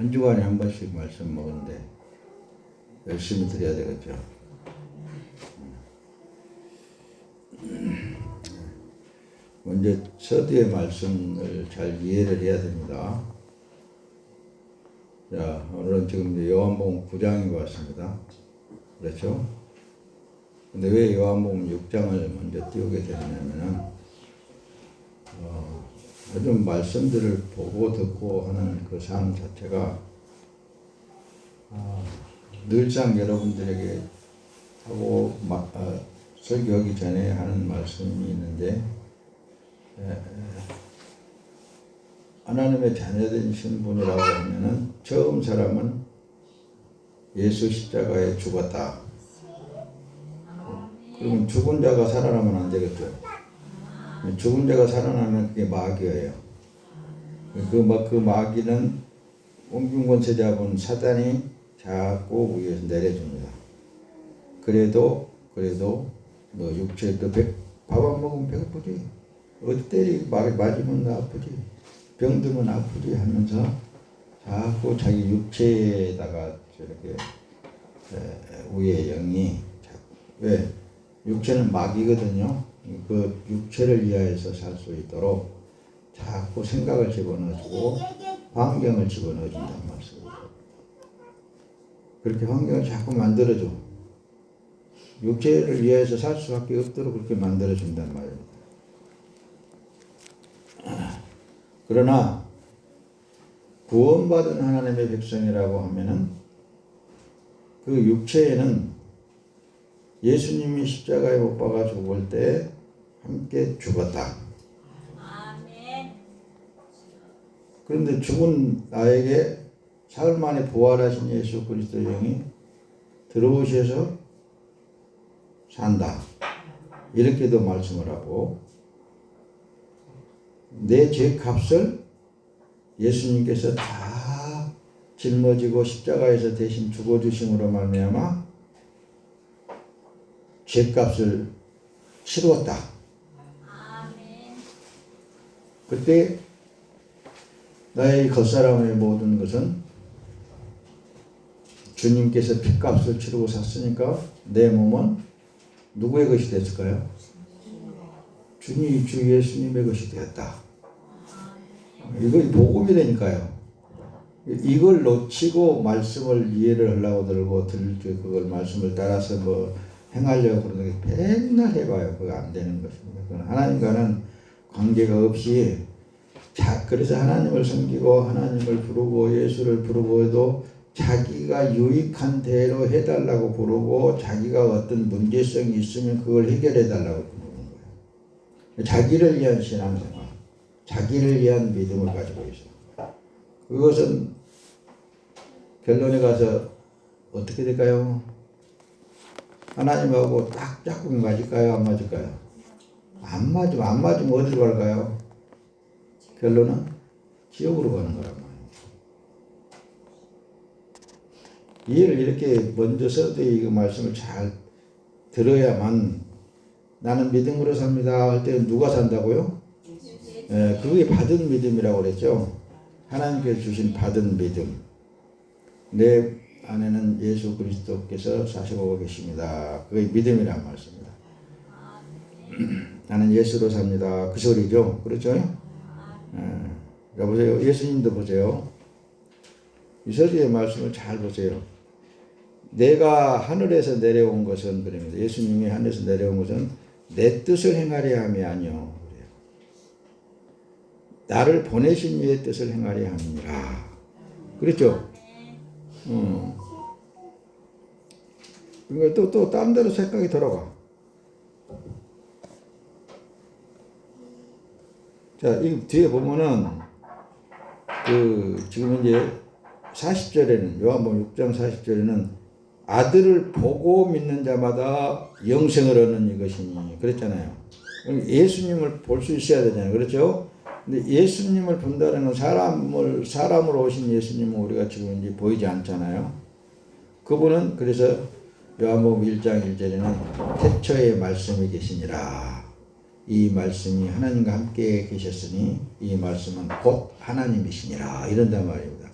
한 주간에 한 번씩 말씀 먹는데 열심히 드려야 되겠죠. 먼저 서두의 말씀을 잘 이해를 해야 됩니다. 자, 오늘은 지금 이제 요한복음 9장이 왔습니다. 그렇죠? 근데 왜 요한복음 6장을 먼저 띄우게 되냐면은 요즘 말씀들을 보고 듣고 하는 그 삶 자체가 늘상 여러분들에게 하고 설교하기 전에 하는 말씀이 있는데, 하나님의 자녀된 신분이라고 하면은 처음 사람은 예수 십자가에 죽었다. 그러면 죽은 자가 살아나면 안 되겠죠. 죽은 자가 살아나면 그게 마귀예요. 그 마귀는 옹균 권세 잡은 사단이 자꾸 위에서 내려줍니다. 그래도 너 육체에 또 밥 안 먹으면 배고프지. 어디 때리 맞으면 아프지. 병들면 아프지 하면서 자꾸 자기 육체에다가 저렇게 위에 영이 왜 육체는 마귀거든요. 그 육체를 이해해서 살 수 있도록 자꾸 생각을 집어넣어주고 환경을 집어넣어준단 말씀이에요. 그렇게 환경을 자꾸 만들어줘. 육체를 위해서 살 수밖에 없도록 그렇게 만들어준단 말입니다. 그러나 구원받은 하나님의 백성이라고 하면은 그 육체에는 예수님이 십자가에 못 박아 죽을 때 함께 죽었다. 아멘. 그런데 죽은 나에게 사흘 만에 부활하신 예수 그리스도의 영이 들어오셔서 산다. 이렇게도 말씀을 하고, 내 죄값을 예수님께서 다 짊어지고 십자가에서 대신 죽어주심으로 말미암아 죄값을 치루었다. 아멘. 그때 나의 겉사람의 모든 것은 주님께서 피값을 치르고 샀으니까 내 몸은 누구의 것이 됐을까요? 주 예수님의 것이 되었다. 이거 복음이라니까요. 이걸 놓치고 말씀을 이해를 하려고 들고 그걸 말씀을 따라서 행하려고 그러는 게 맨날 해봐요. 그거 안 되는 것입니다. 그건 하나님과는 관계가 없이 그래서 하나님을 섬기고 하나님을 부르고 예수를 부르고 해도 자기가 유익한 대로 해달라고 부르고 자기가 어떤 문제성이 있으면 그걸 해결해달라고 부르는 거예요. 자기를 위한 신앙생활, 자기를 위한 믿음을 가지고 있어요. 그것은 결론에 가서 어떻게 될까요? 하나님하고 딱 짝꿍 맞을까요? 안 맞을까요? 안 맞으면 어디로 갈까요? 결론은 지옥으로 가는 거란 말이에요. 이해를 이렇게 먼저 서두에 이 말씀을 잘 들어야만, 나는 믿음으로 삽니다 할 때는 누가 산다고요? 그게 받은 믿음이라고 그랬죠. 하나님께서 주신 받은 믿음. 내 안에는 예수 그리스도께서 사시고 계십니다. 그게 믿음이란 말씀입니다. 나는 예수로 삽니다. 그 소리죠. 그렇죠? 보세요. 예수님도 보세요. 이 서두의 말씀을 잘 보세요. 내가 하늘에서 내려온 것은 그럽니다. 예수님이 하늘에서 내려온 것은 내 뜻을 행하려 함이 아니요. 나를 보내신 이의 뜻을 행하려 함이라. 그렇죠? 그러니까 또 딴 데로 생각이 돌아가. 자, 이 뒤에 보면은 지금 이제 40절에는 요한복음 6장 40절에는 아들을 보고 믿는 자마다 영생을 얻는 이것이니 그랬잖아요. 예수님을 볼 수 있어야 되잖아요. 그렇죠? 근데 예수님을 본다는 건 사람으로 오신 예수님은 우리가 지금 이제 보이지 않잖아요. 그분은 그래서 요한복음 1장 1절에는 태초에 말씀이 계시니라. 이 말씀이 하나님과 함께 계셨으니 이 말씀은 곧 하나님이시니라. 이런단 말입니다.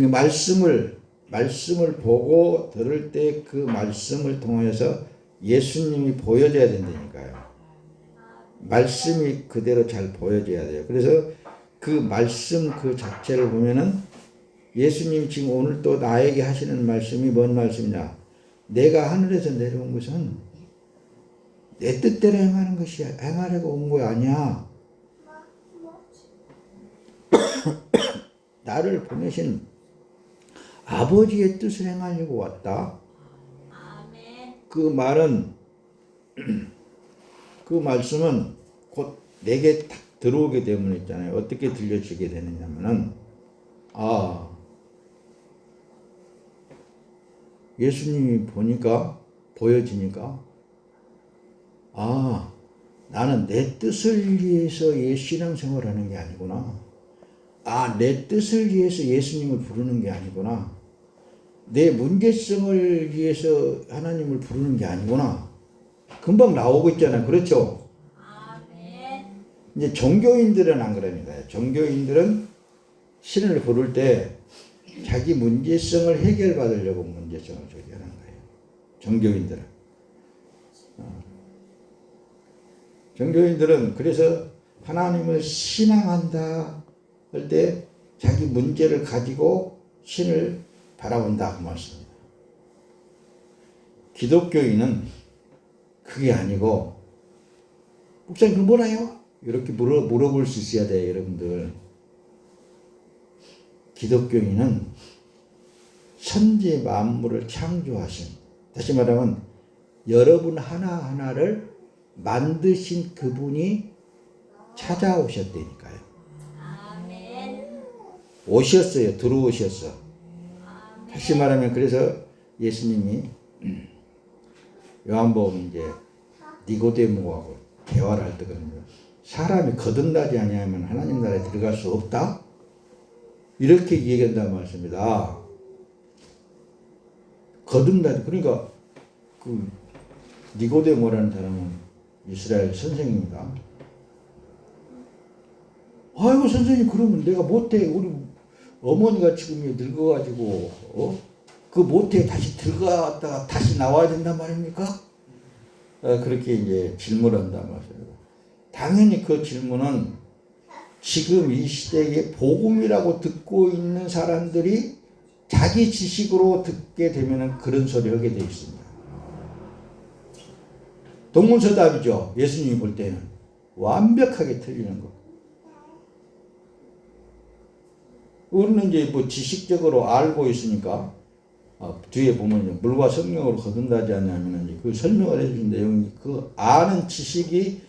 말씀을 보고 들을 때 그 말씀을 통해서 예수님이 보여져야 된다니까요. 말씀이 그대로 잘 보여져야 돼요. 그래서 그 말씀 그 자체를 보면은 예수님 지금 오늘 또 나에게 하시는 말씀이 뭔 말씀이냐? 내가 하늘에서 내려온 것은 내 뜻대로 행하는 것이 행하려고 온 거 아니야. 나를 보내신 아버지의 뜻을 행하려고 왔다. 그 말은 그 말씀은 곧 내게 딱 들어오게 되면 있잖아요. 어떻게 들려지게 되느냐면은 예수님이 보여지니까 나는 내 뜻을 위해서 신앙생활을 하는 게 아니구나. 내 뜻을 위해서 예수님을 부르는 게 아니구나. 내 문제성을 위해서 하나님을 부르는 게 아니구나. 금방 나오고 있잖아요. 그렇죠? 이제 종교인들은 안 그러니까요. 종교인들은 신을 부를 때 자기 문제성을 해결받으려고 문제성을 조절하는 거예요. 종교인들은. 종교인들은 그래서 하나님을 신앙한다 할 때 자기 문제를 가지고 신을 바라본다 그 말씀입니다. 기독교인은 그게 아니고 목사님 그 뭐라요? 이렇게 물어볼 수 있어야 돼요. 여러분들. 기독교인은 천지 만물을 창조하신, 다시 말하면 여러분 하나하나를 만드신 그분이 찾아오셨다니까요. 오셨어요. 들어오셨어. 다시 말하면 그래서 예수님이 요한복음 이제 니고데모하고 대화를 할 때 그러면 사람이 거듭나지 아니하면 하나님 나라에 들어갈 수 없다? 이렇게 얘기한다는 말씀입니다. 거듭나지. 그러니까 그 니고데모라는 사람은 이스라엘 선생입니다. 아이고 선생님 그러면 내가 모태 우리 어머니가 지금 늙어가지고 그 모태에 다시 들어갔다가 다시 나와야 된단 말입니까? 그렇게 이제 질문한단 말이에요. 당연히 그 질문은 지금 이 시대에 복음이라고 듣고 있는 사람들이 자기 지식으로 듣게 되면 그런 소리 하게 되어 있습니다. 동문서답이죠. 예수님이 볼 때는 완벽하게 틀리는 거. 우리는 이제 뭐 지식적으로 알고 있으니까 뒤에 보면 물과 성령으로 거듭나지 않냐면 그 설명을 해주신 내용이 그 아는 지식이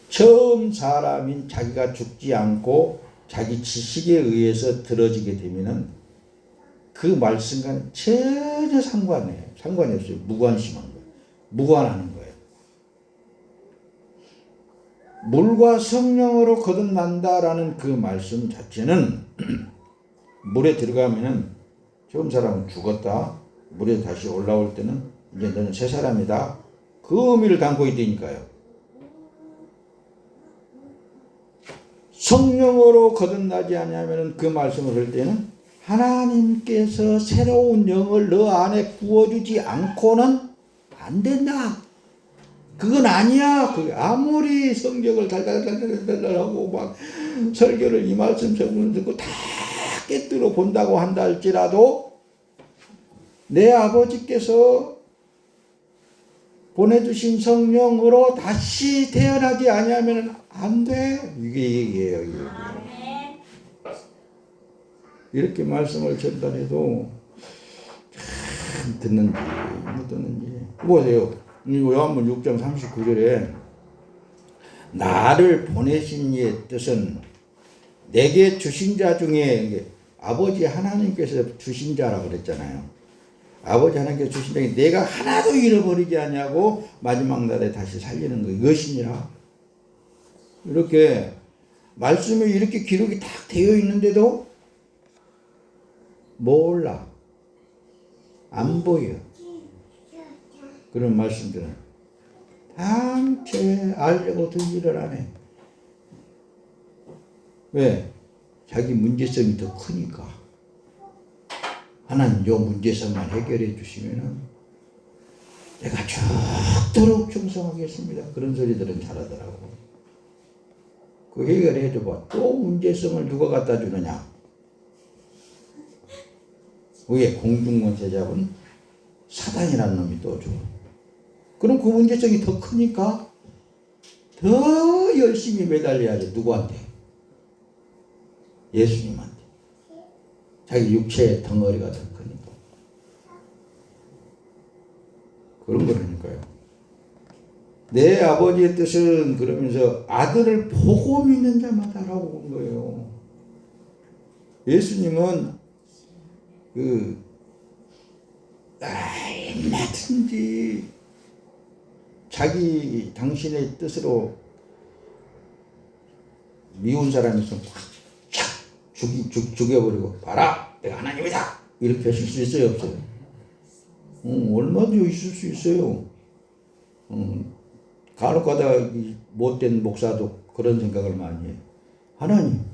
처음 사람인 자기가 죽지 않고 자기 지식에 의해서 들어지게 되면은 그 말씀과는 전혀 상관이 없어요. 무관심한 거예요. 무관하는 거예요. 물과 성령으로 거듭난다라는 그 말씀 자체는 물에 들어가면은 처음 사람은 죽었다. 물에 다시 올라올 때는 이제 너는 새 사람이다. 그 의미를 담고 있다니까요. 성령으로 거듭나지 않으면 그 말씀을 할 때는 하나님께서 새로운 영을 너 안에 부어주지 않고는 안 된다. 그건 아니야. 그게 아무리 성경을 달달달달달 하고 막 설교를 이 말씀 저문을 듣고 다 깨뜨려 본다고 한다 할지라도 내 아버지께서 보내주신 성령으로 다시 태어나지 아니하면 안 돼. 이게 얘기예요. 이게. 이렇게 말씀을 전달해도 참 듣는지 못 듣는지. 뭐예요? 요한복음 6장 39절에 나를 보내신 이의 뜻은 내게 주신 자 중에 아버지 하나님께서 주신 자라고 그랬잖아요. 아버지 하나님께서 주신 자에 내가 하나도 잃어버리지 않냐고 마지막 날에 다시 살리는 거 이것이니라. 이렇게 말씀이 이렇게 기록이 딱 되어 있는데도 몰라. 안 보여. 그런 말씀들은 당최 알려고 들지를 안 해. 왜? 자기 문제성이 더 크니까. 하나님 요 문제점만 해결해 주시면은 내가 죽도록 충성하겠습니다. 그런 소리들은 잘하더라고. 그 해결해 줘봐. 또 문제점을 누가 갖다 주느냐? 위에 공중권세 잡은 사단이라는 놈이 또 줘. 그럼 그 문제점이 더 크니까 더 열심히 매달려야지. 누구한테? 예수님한테. 자기 육체의 덩어리가 더 크니까. 그런 거라니까요. 내 아버지의 뜻은 그러면서 아들을 보고 믿는 자마다라고 본 거예요. 예수님은 얼마든지 당신의 뜻으로 미운 사람이 있으면 쫙 죽여버리고 봐라 내가 하나님이다 이렇게 하실 수 있어요 없어요? 얼마든지 있을 수 있어요. 간혹가다 못된 목사도 그런 생각을 많이 해요. 하나님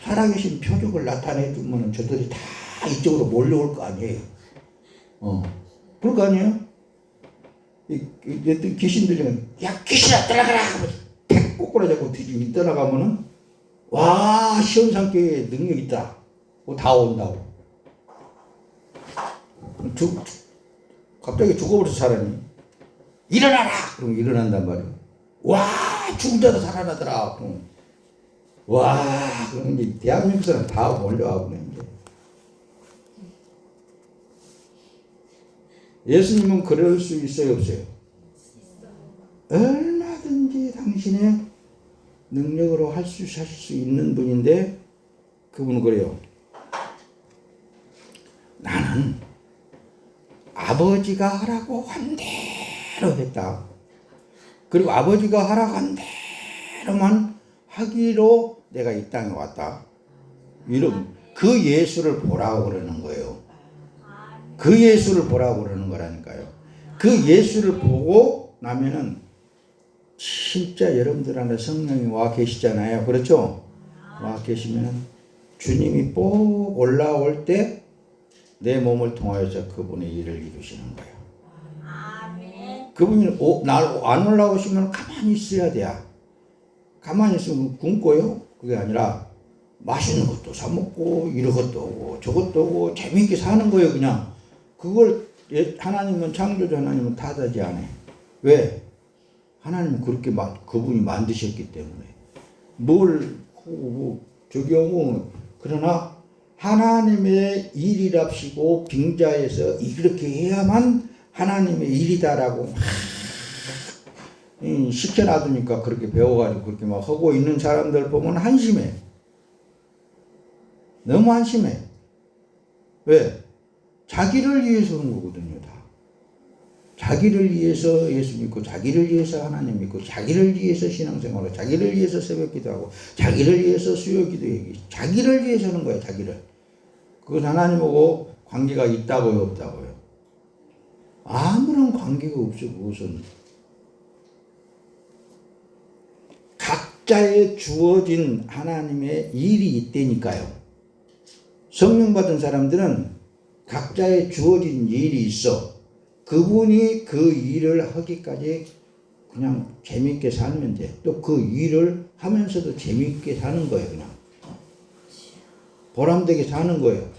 살아계신 표적을 나타내주면 저들이 다 이쪽으로 몰려올 거 아니에요. 그럴 거 아니에요? 귀신 들리면 야 귀신아 떠나가라 하면서 백 꼬꾸라잡고 뒤집이 떠나가면은 와 시원상교회 능력 있다. 다 온다고. 갑자기 죽어버려서 사람이 일어나라! 그럼 일어난단 말이에요. 와 죽은 자도 살아나더라. 그럼 와 그럼 이제 대한민국 사람 다 몰려와 보네 이제. 예수님은 그럴 수 있어요 없어요? 얼마든지 당신의 능력으로 하실 수 있는 분인데 그분은 그래요. 나는 아버지가 하라고 한 대로 했다. 그리고 아버지가 하라고 한 대로만 하기로 내가 이 땅에 왔다. 이런 그 예수를 보라고 그러는 거예요. 그 예수를 보라고 그러는 거라니까요. 그 예수를 보고 나면은 진짜 여러분들 안에 성령이 와 계시잖아요. 그렇죠? 와 계시면은 주님이 꼭 올라올 때 내 몸을 통하여서 그분의 일을 이루시는 거예요. 그분이 날 안 올라오시면 가만히 있어야 돼요. 가만히 있으면 굶고요. 그게 아니라 맛있는 것도 사 먹고 이것도 오고 저것도 오고 재미있게 사는 거예요. 그냥 그걸 하나님은 창조주 하나님은 타다지 않아요. 왜? 하나님은 그렇게 그분이 만드셨기 때문에 그러나 하나님의 일이랍시고 빙자해서 이렇게 해야만 하나님의 일이다라고 시켜놔두니까 그렇게 배워가지고 그렇게 막 하고 있는 사람들 보면 한심해. 너무 한심해. 왜? 자기를 위해서 하는 거거든요. 다. 자기를 위해서 예수 믿고 자기를 위해서 하나님 믿고 자기를 위해서 신앙생활하고 자기를 위해서 새벽기도하고 자기를 위해서 수요기도 자기를 위해서 하는 거예요. 자기를. 그건 하나님하고 관계가 있다고요 없다고요? 아무런 관계가 없어. 그것은 각자의 주어진 하나님의 일이 있다니까요. 성령 받은 사람들은 각자의 주어진 일이 있어. 그분이 그 일을 하기까지 그냥 재미있게 살면 돼. 또 그 일을 하면서도 재미있게 사는 거예요. 그냥 보람되게 사는 거예요.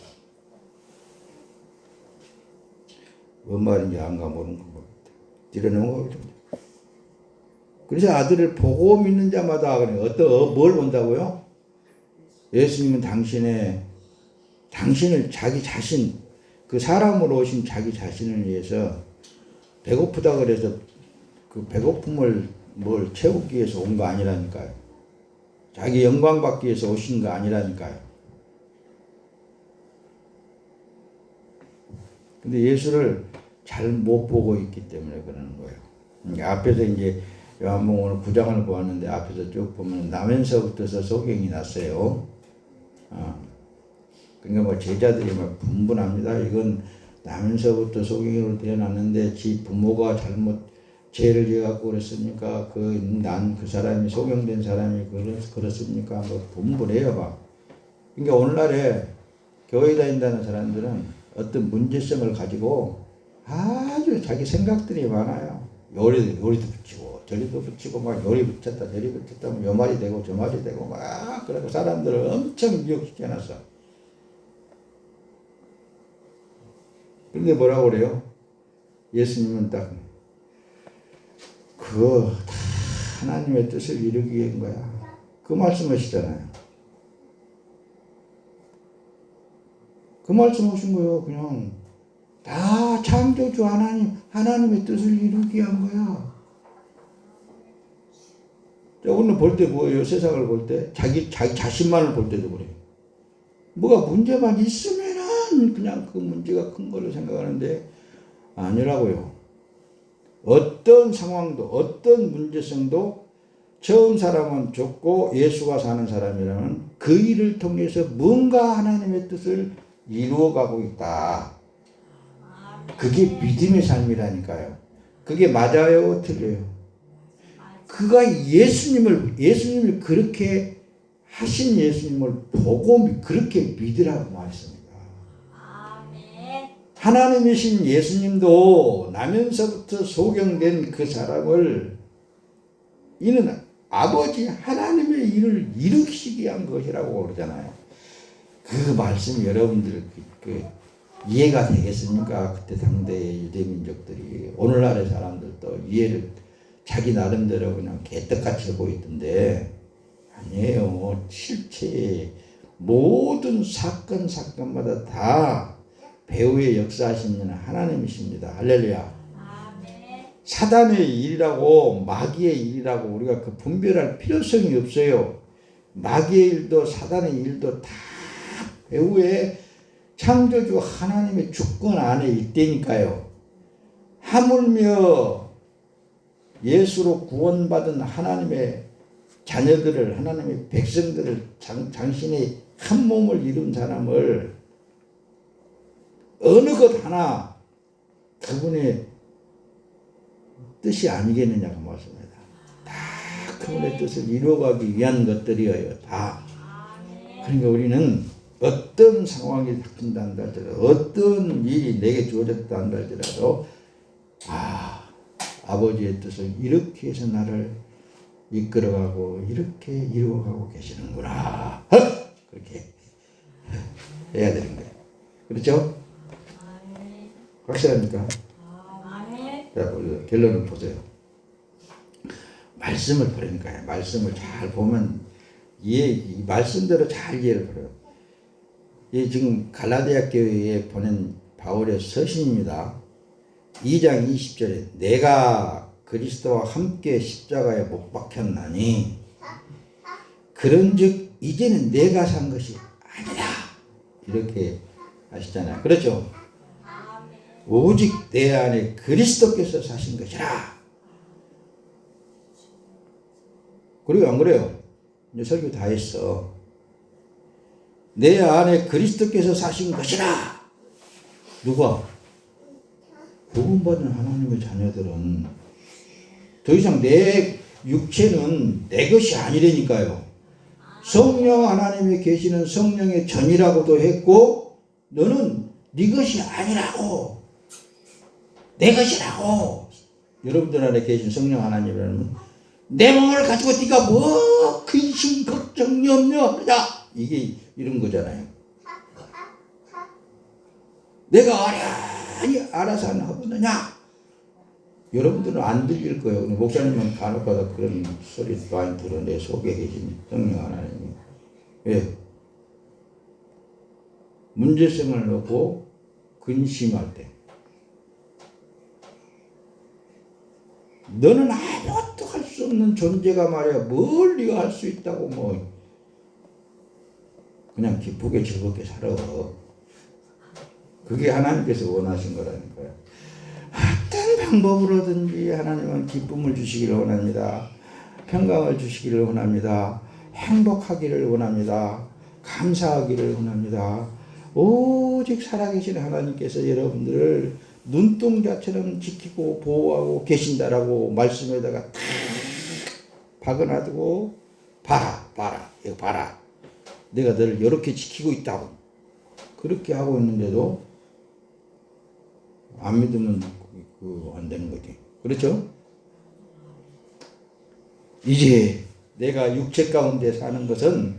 뭔 말인지 안가 모르는 거 들여놓은 거. 그래서 아들을 보고 믿는 자마다 뭘 본다고요? 예수님은 당신을 자기 자신, 그 사람으로 오신 자기 자신을 위해서 배고프다 그래서 그 배고픔을 채우기 위해서 온 거 아니라니까요. 자기 영광 받기 위해서 오신 거 아니라니까요. 근데 예수를 잘 못 보고 있기 때문에 그러는 거예요. 앞에서 이제 요한복음 오늘 9장을 보았는데 앞에서 쭉 보면 나면서부터서 소경이 났어요. 그러니까 제자들이 막 분분합니다. 이건 나면서부터 소경으로 태어났는데 지 부모가 잘못 죄를 지어갖고 그랬습니까? 그 사람이 소경된 사람이 그렇습니까? 분분해요 막. 그러니까 오늘날에 교회 다닌다는 사람들은 어떤 문제성을 가지고 아주 자기 생각들이 많아요. 요리도 붙이고 저리도 붙이고 막 요리 붙였다 저리 붙였다 요 말이 되고 저 말이 되고 막 그러고 사람들을 엄청 미혹시켜놨어. 그런데 뭐라고 그래요? 예수님은 딱 그거 다 하나님의 뜻을 이루기 위한 거야. 그 말씀하시잖아요. 그 말씀하신 거예요. 그냥 다 창조주 하나님의 뜻을 이루기 위한 거야. 오늘 볼 때 뭐예요? 세상을 볼 때 자기 자신만을 볼 때도 그래요. 뭐가 문제만 있으면은 그냥 그 문제가 큰 걸로 생각하는데 아니라고요. 어떤 상황도 어떤 문제성도 처음 사람은 죽고 예수가 사는 사람이라면 그 일을 통해서 뭔가 하나님의 뜻을 이루어가고 있다. 그게 믿음의 삶이라니까요. 그게 맞아요, 틀려요? 그가 예수님을 그렇게 하신 예수님을 보고 그렇게 믿으라고 말했습니다. 하나님이신 예수님도 나면서부터 소경된 그 사람을 이는 아버지 하나님의 일을 일으키기 위한 것이라고 그러잖아요. 그 말씀이 여러분들 이해가 되겠습니까? 그때 당대의 유대민족들이 오늘날의 사람들도 이해를 자기 나름대로 그냥 개떡같이 하고 있던데 아니에요. 실체의 모든 사건마다 다 배후의 역사하시는 하나님이십니다. 할렐루야. 사단의 일이라고 마귀의 일이라고 우리가 그 분별할 필요성이 없어요. 마귀의 일도 사단의 일도 다 배후에 창조주 하나님의 주권 안에 있다니까요. 하물며 예수로 구원받은 하나님의 자녀들을 하나님의 백성들을 당신의 한 몸을 이룬 사람을 어느 것 하나 그분의 뜻이 아니겠느냐고 말씀합니다. 다 그분의 뜻을 이루어가기 위한 것들이에요. 다. 그러니까 우리는 어떤 상황이 닥친다 한달지라도 어떤 일이 내게 주어졌다 한달지라도 아버지의 뜻을 이렇게 해서 나를 이끌어가고 이렇게 이루어가고 계시는구나. 그렇게 해야 되는 거예요. 그렇죠? 확실합니까? 자, 결론을 보세요. 말씀을 보니까요. 말씀을 잘 보면 이 말씀대로 잘 이해를 해요. 이 지금 갈라디아 교회에 보낸 바울의 서신입니다. 2장 20절에 내가 그리스도와 함께 십자가에 못 박혔나니 그런즉 이제는 내가 산 것이 아니라 이렇게 하시잖아요. 그렇죠? 오직 내 안에 그리스도께서 사신 것이라. 그리고 안 그래요? 이제 설교 다 했어. 내 안에 그리스도께서 사신 것이라. 누가? 구원받은 하나님의 자녀들은 더 이상 내 육체는 내 것이 아니라니까요. 성령 하나님이 계시는 성령의 전이라고도 했고 너는 네 것이 아니라고. 내 것이라고. 여러분들 안에 계신 성령 하나님이라면 내 몸을 가지고 네가 뭐 근심 걱정이 없냐 이게 이런 거잖아요. 내가 아련히 알아서 안 하겠느냐. 여러분들은 안 들릴 거예요. 근데 목사님은 간혹가다 그런 소리 많이 들어. 내 속에 계신 성령 하나님이. 왜? 문제성을 놓고 근심할 때 너는 아무것도 할 수 없는 존재가 말이야. 뭘 네가 할 수 있다고 뭐 그냥 기쁘게 즐겁게 살아. 그게 하나님께서 원하신 거라니까요. 어떤 방법으로든지 하나님은 기쁨을 주시기를 원합니다. 평강을 주시기를 원합니다. 행복하기를 원합니다. 감사하기를 원합니다. 오직 살아계신 하나님께서 여러분들을 눈동자처럼 지키고 보호하고 계신다라고 말씀에다가 탁 박아놔두고 봐라 이거 봐라 내가 너를 이렇게 지키고 있다고 그렇게 하고 있는데도 안 믿으면 안 되는 거지. 그렇죠? 이제 내가 육체 가운데 사는 것은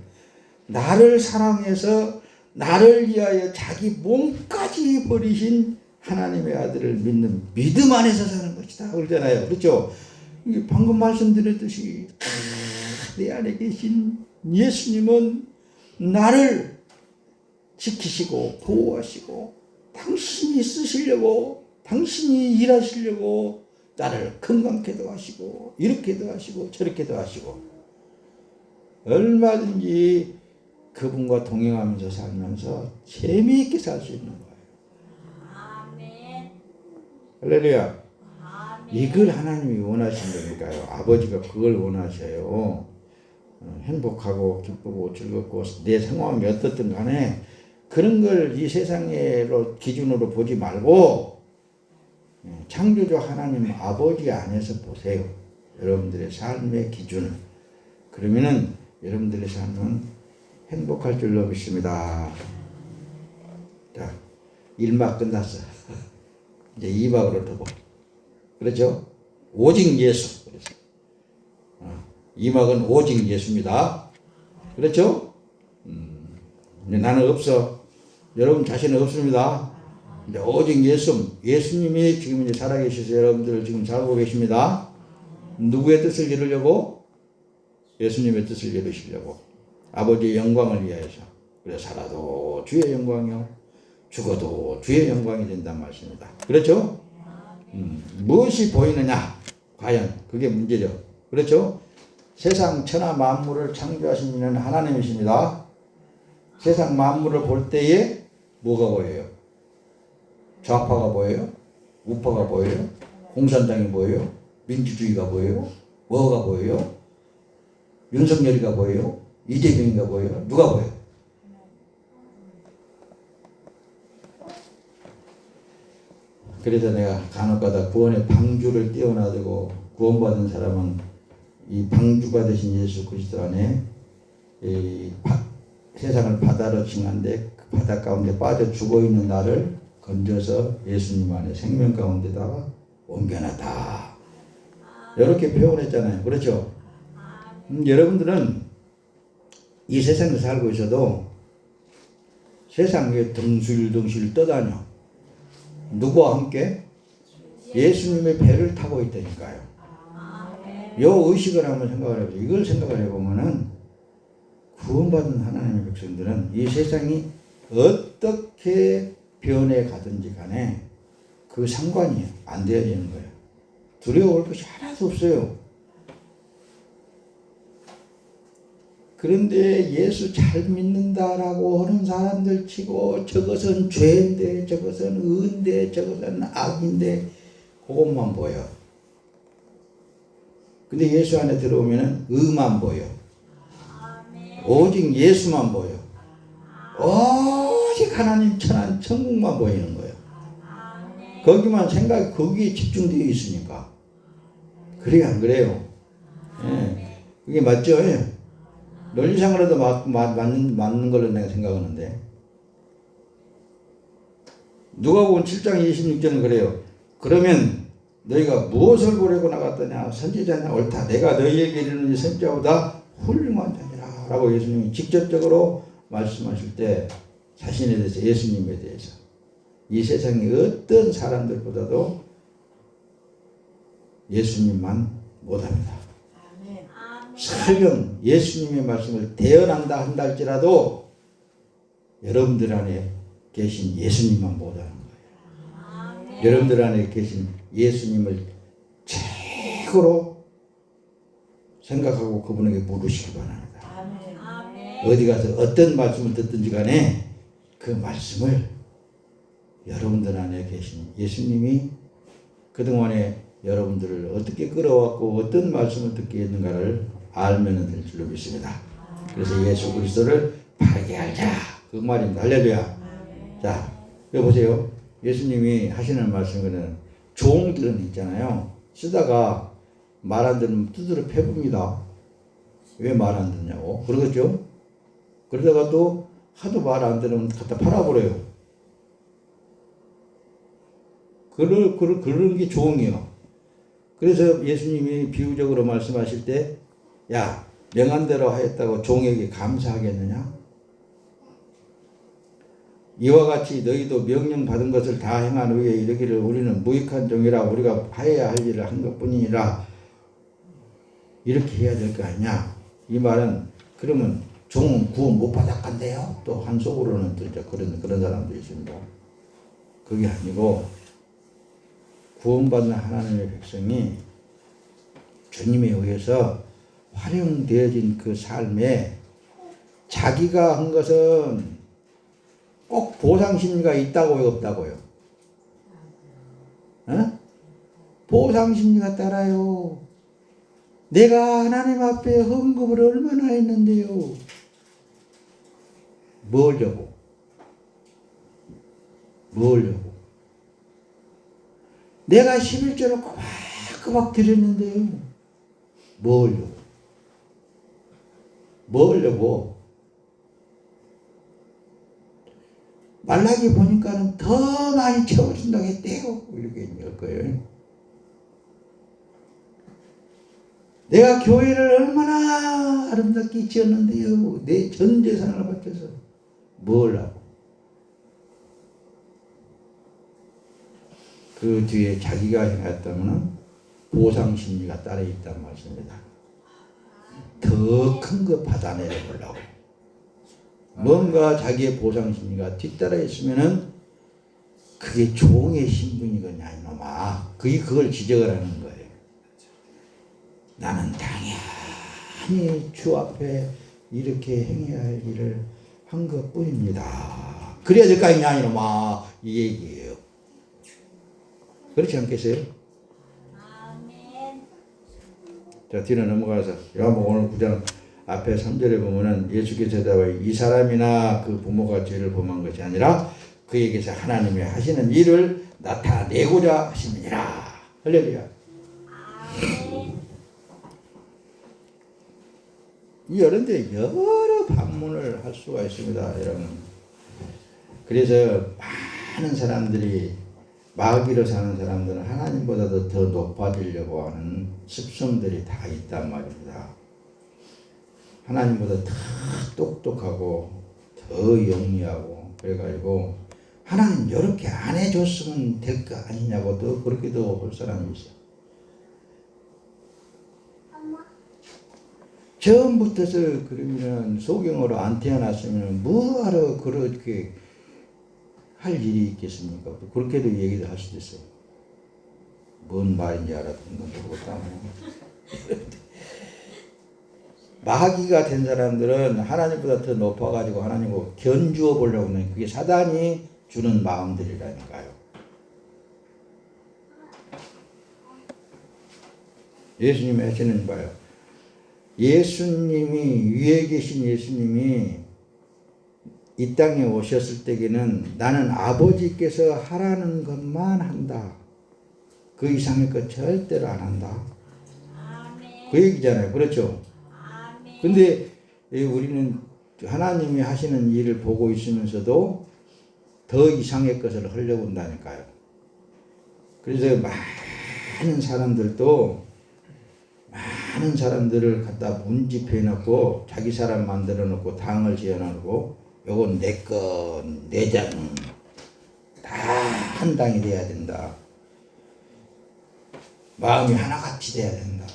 나를 사랑해서 나를 위하여 자기 몸까지 버리신 하나님의 아들을 믿는 믿음 안에서 사는 것이다. 그러잖아요. 그렇죠? 방금 말씀드렸듯이 내 안에 계신 예수님은 나를 지키시고 보호하시고 당신이 쓰시려고 당신이 일하시려고 나를 건강케도 하시고 이렇게도 하시고 저렇게도 하시고 얼마든지 그분과 동행하면서 살면서 재미있게 살 수 있는 거예요. 아멘. 할렐루야. 아멘. 이걸 하나님이 원하신 거니까요. 아버지가 그걸 원하셔요. 행복하고 기쁘고 즐겁고 내 상황이 어떻든 간에 그런 걸 이 세상으로 기준으로 보지 말고 창조주 하나님 아버지 안에서 보세요. 여러분들의 삶의 기준을. 그러면은 여러분들의 삶은 행복할 줄로 믿습니다. 자, 1막 끝났어. 이제 2막으로 더 보. 그렇죠? 오직 예수. 그래서 2막은 오직 예수입니다. 그렇죠? 나는 없어. 여러분 자신은 없습니다. 이제 오직 예수님이 지금 이제 살아계셔서 여러분들을 지금 살고 계십니다. 누구의 뜻을 이루려고? 예수님의 뜻을 이루시려고. 아버지의 영광을 위하여서. 그래서 살아도 주의 영광이요. 죽어도 주의 영광이 된다는 말씀입니다. 그렇죠? 무엇이 보이느냐? 과연 그게 문제죠. 그렇죠? 세상 천하 만물을 창조하신 이는 하나님이십니다. 세상 만물을 볼 때에 뭐가 보여요? 좌파가 보여요? 우파가 보여요? 공산당이 보여요? 민주주의가 보여요? 뭐가 보여요? 윤석열이가 보여요? 이재명이가 보여요? 누가 보여요? 그래서 내가 간혹가다 구원의 방주를 띄워놔두고 구원받은 사람은 이 방주가 되신 예수 그리스도 안에 이 세상을 바다로 칭한데 그 바다 가운데 빠져 죽어있는 나를 건져서 예수님 안에 생명 가운데다가 옮겨놨다. 이렇게 표현했잖아요. 그렇죠? 여러분들은 이 세상에 살고 있어도 세상에 덩실덩실 떠다녀. 누구와 함께? 예수님의 배를 타고 있다니까요. 요 의식을 한번 생각을 해보세요. 이걸 생각을 해보면은 구원받은 하나님의 백성들은 이 세상이 어떻게 변해 가든지 간에 그 상관이 안 되어지는 거예요. 두려워할 것이 하나도 없어요. 그런데 예수 잘 믿는다라고 하는 사람들 치고 저것은 죄인데 저것은 의인데 저것은 악인데 그것만 보여. 근데 예수 안에 들어오면 의만 보여. 오직 예수만 보여. 오직 하나님 천한 천국만 보이는 거예요. 거기만 생각이 거기에 집중되어 있으니까. 그래 안 그래요? 예. 그게 맞죠? 예. 논리상으로도 맞는 걸로 내가 생각하는데 누가복음 7장 26절은 그래요. 그러면 너희가 무엇을 보려고 나갔더냐? 선지자냐? 옳다. 내가 너희에게 이르노니 선지자보다 훌륭한 자니라 라고 예수님이 직접적으로 말씀하실 때 자신에 대해서 예수님에 대해서 이 세상의 어떤 사람들보다도 예수님만 못합니다. 설령 예수님의 말씀을 대언한다 한다 할지라도 여러분들 안에 계신 예수님만 못하는 거예요. 여러분들 안에 계신 예수님을 최고로 생각하고 그분에게 물으시기 바랍니다. 어디 가서 어떤 말씀을 듣든지 간에 그 말씀을 여러분들 안에 계신 예수님이 그동안에 여러분들을 어떻게 끌어왔고 어떤 말씀을 듣게 했는가를 알면 될 줄로 믿습니다. 그래서 예수 그리스도를 바르게 알자. 그 말입니다. 할렐루야. 자, 여기 보세요. 예수님이 하시는 말씀은 종들은 있잖아요. 쓰다가 말 안 듣는 두드려 패봅니다. 왜 말 안 듣냐고. 그러겠죠? 그러다가 또 하도 말 안 들으면 갖다 팔아버려요. 그런 게 종이요. 그래서 예수님이 비유적으로 말씀하실 때, 야, 명한 대로 하였다고 종에게 감사하겠느냐? 이와 같이 너희도 명령 받은 것을 다 행한 후에 이르기를 우리는 무익한 종이라 우리가 하여야 할 일을 한 것뿐이니라. 이렇게 해야 될 거 아니냐? 이 말은 그러면 종은 구원 못 받았간대요. 또 한속으로는 또 이제 그런 사람도 있습니다. 그게 아니고 구원받는 하나님의 백성이 주님에 의해서 활용되어진 그 삶에 자기가 한 것은 꼭 보상심리가 있다고요, 없다고요? 어? 보상심리가 따라요. 내가 하나님 앞에 헌금을 얼마나 했는데요. 뭐려고? 내가 11조를 꼬박꼬박 드렸는데요. 뭐려고? 말라기 보니까는 더 많이 채워준다고 했대요. 이렇게 얘기할 거예요. 내가 교회를 얼마나 아름답게 지었는데요. 내 전 재산을 바쳐서 뭘 하고. 그 뒤에 자기가 행했다면 보상심리가 따로 있단 말씀입니다. 더 큰 거 받아내려 보려고. 뭔가 자기의 보상심리가 뒤따라 있으면은 그게 종의 신분이거냐 이놈아. 그걸 지적을 하는 거예요. 나는 당연히 주 앞에 이렇게 행해야 할 일을 한 것뿐입니다. 그래야 될 거 아니냐 이놈아. 이 얘기예요. 그렇지 않겠어요? 아멘. 자, 뒤로 넘어가서 요한복음 오늘 9장 앞에 3절에 보면은 예수께서 대답하여 이 사람이나 그 부모가 죄를 범한 것이 아니라 그에게서 하나님이 하시는 일을 나타내고자 하심이니라. 할렐루야. 아멘. 이런데 여러 방문을 할 수가 있습니다, 여러분. 그래서 많은 사람들이 마귀로 사는 사람들은 하나님보다도 더 높아지려고 하는 습성들이 다 있단 말입니다. 하나님보다 더 똑똑하고 더 영리하고 그래가지고 하나님 이렇게 안 해줬으면 될 거 아니냐고 또 그렇게도 볼 사람이 있어요. 처음부터서 그러면 소경으로 안 태어났으면 뭐하러 그렇게 할 일이 있겠습니까? 그렇게도 얘기를 할 수도 있어요. 뭔 말인지 알았던 건 모르겠다. 마귀가 된 사람들은 하나님보다 더 높아가지고 하나님을 견주어 보려고 하는 그게 사단이 주는 마음들이라니까요. 예수님이 하시는 거예요. 예수님이 위에 계신 예수님이 이 땅에 오셨을 때에는 나는 아버지께서 하라는 것만 한다. 그 이상의 것 절대로 안 한다. 아멘. 그 얘기잖아요. 그렇죠? 아멘. 근데 우리는 하나님이 하시는 일을 보고 있으면서도 더 이상의 것을 하려고 한다니까요. 그래서 많은 사람들을 갖다 문집해 놓고 자기 사람 만들어 놓고 당을 지어 놓고 요건 내 것, 내 장, 다 한 당이 돼야 된다. 마음이 하나같이 돼야 된다.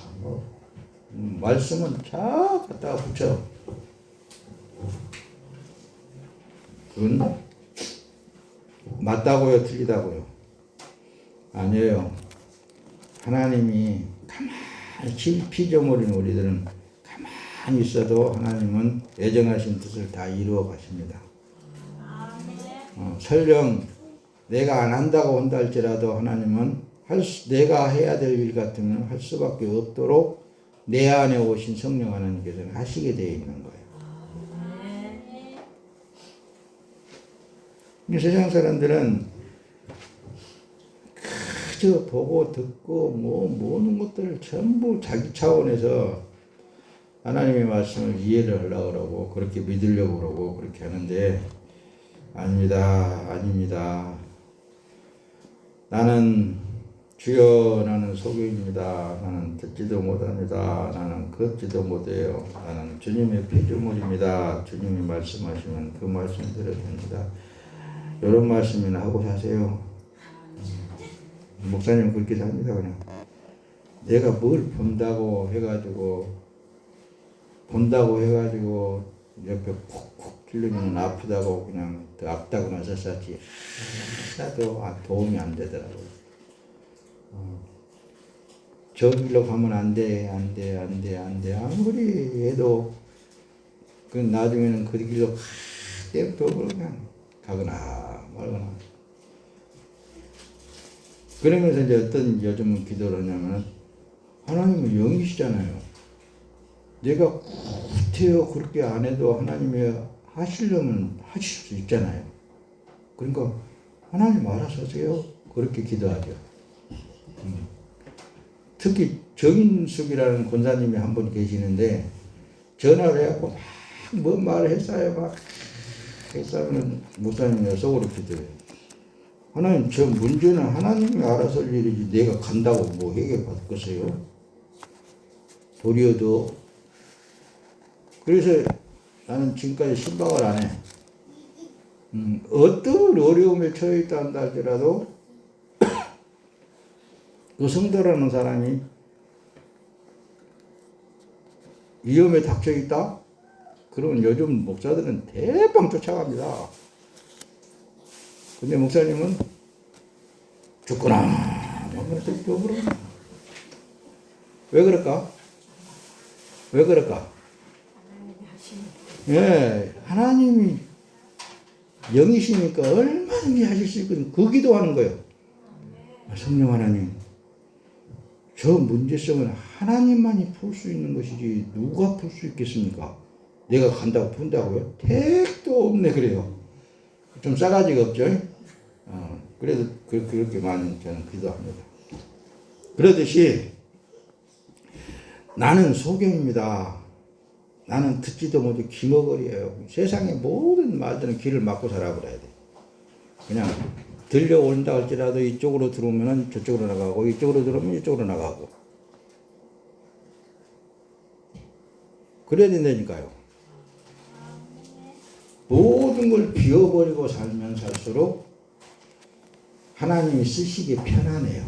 말씀은 잘 갖다가 붙여. 그건 맞다고요, 틀리다고요? 아니에요. 하나님이 가만히 피조물인 우리들은 가만히 있어도 하나님은 예정하신 뜻을 다 이루어 가십니다. 설령 내가 안 한다고 한다 할지라도 하나님은 내가 해야 될 일 같으면 할 수밖에 없도록 내 안에 오신 성령 하나님께서는 하시게 되어 있는 거예요. 세상 사람들은 그저 보고 듣고 모든 것들을 전부 자기 차원에서 하나님의 말씀을 이해를 하려고 그러고 그렇게 믿으려고 그러고 그렇게 하는데 아닙니다. 나는 주여 나는 소경입니다. 나는 듣지도 못합니다. 나는 걷지도 못해요. 나는 주님의 피조물입니다. 주님이 말씀하시면 그 말씀 들어야 됩니다. 이런 말씀이나 하고 사세요. 목사님 그렇게 삽니다. 그냥 내가 뭘 본다고 해가지고 옆에 콕콕 찔리면 아프다고 그냥 더 아프다고만 썼었지 하나도 도움이 안 되더라고요. 저 길로 가면 안 돼. 아무리 해도 그 나중에는 그 길로 땜떡을 그냥 가거나 말거나. 그러면서 이제 어떤 요즘은 기도를 하냐면 하나님은 영이시잖아요. 내가 구태여 그렇게 안 해도 하나님이 하시려면 하실 수 있잖아요. 그러니까 하나님 알아서 하세요. 그렇게 기도하죠. 특히 정인숙이라는 권사님이 한 분 계시는데 전화를 해갖고 막 뭔 말을 했어요. 막 했으면 목사님이 속으로 기도해요. 하나님 저 문제는 하나님이 알아서 할 일이지 내가 간다고 뭐 해결받겠어요? 도리어도 그래서 나는 지금까지 신방을 안 해. 어떤 어려움에 처해 있다 한다 할지라도 그 성도라는 사람이 위험에 닥쳐 있다? 그러면 요즘 목사들은 대빵 쫓아갑니다. 근데 목사님은 죽거나 왜 그럴까? 예, 하나님이 영이시니까 얼마든지 하실 수 있거든. 그 기도하는 거예요. 성령 하나님, 저 문제성은 하나님만이 풀 수 있는 것이지 누가 풀 수 있겠습니까? 내가 간다고 푼다고요? 택도 없네 그래요. 좀 싸가지가 없죠? 그래도 그렇게 많이 저는 기도합니다. 그러듯이 나는 소경입니다. 나는 듣지도 못해 기머거리예요. 세상의 모든 말들은 귀를 막고 살아버려야 돼. 그냥 들려온다 할지라도 이쪽으로 들어오면 저쪽으로 나가고 이쪽으로 들어오면 이쪽으로 나가고 그래야 된다니까요. 모든 걸 비워버리고 살면 살수록 하나님이 쓰시기 편하네요.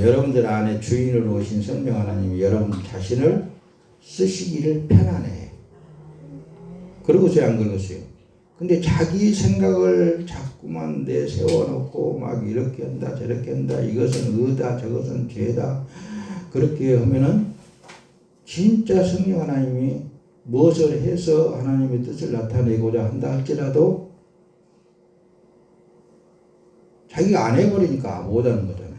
여러분들 안에 주인으로 오신 성령 하나님이 여러분 자신을 쓰시기를 편하네. 그러고서야 안 긁었어요. 근데 자기 생각을 자꾸만 내세워놓고 막 이렇게 한다 저렇게 한다 이것은 의다 저것은 죄다 그렇게 하면은 진짜 성령 하나님이 무엇을 해서 하나님의 뜻을 나타내고자 한다 할지라도 자기가 안 해버리니까 못하는 거잖아요.